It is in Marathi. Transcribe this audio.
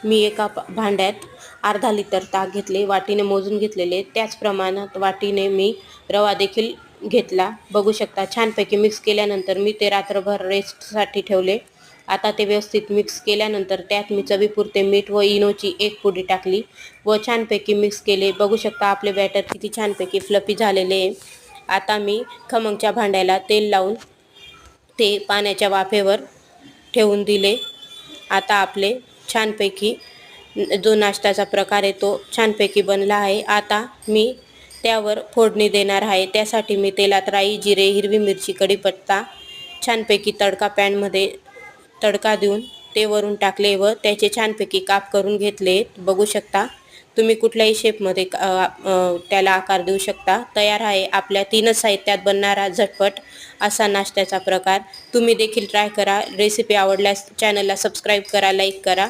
मी एका भांड्यात अर्धा लिटर ताक घेतले, वाटीने मोजून घेतलेले. त्याच प्रमाणात वाटीने मी रवा देखील घेतला. बघू शकता छानपैकी मिक्स केल्यानंतर मी ते रात्रभर रेस्टसाठी ठेवले. आता ते व्यवस्थित मिक्स केल्यानंतर त्यात मी चवीपुरते मीठ व इनोची एक पुडी टाकली व छानपैकी मिक्स केले. बघू शकता आपले बॅटर किती छानपैकी फ्लफी झालेले आहे. आता मी खमंगच्या भांड्याला तेल लावून ते पाण्याच्या वाफेवर ठेवून दिले. आता आपले छानपैकी जो नाश्त्याचा प्रकार आहे तो छानपैकी बनला आहे. आता मी त्यावर फोडणी देणार आहे. त्यासाठी मी तेलात राई, जिरे, हिरवी मिरची, कढीपत्ता छानपैकी पॅनमध्ये तडका देऊन ते वरून टाकले व त्याचे छानपैकी काप करून घेतले. बघू शकता तुम्ही कुठल्याही शेपमध्ये त्याला आकार देऊ शकता. तयार आहे आपल्या 3च साहित्यात बनणारा झटपट असा नाश्त्याचा प्रकार. तुम्ही देखील ट्राय करा. रेसिपी आवडल्यास चॅनलला सबस्क्राईब करा, लाईक करा.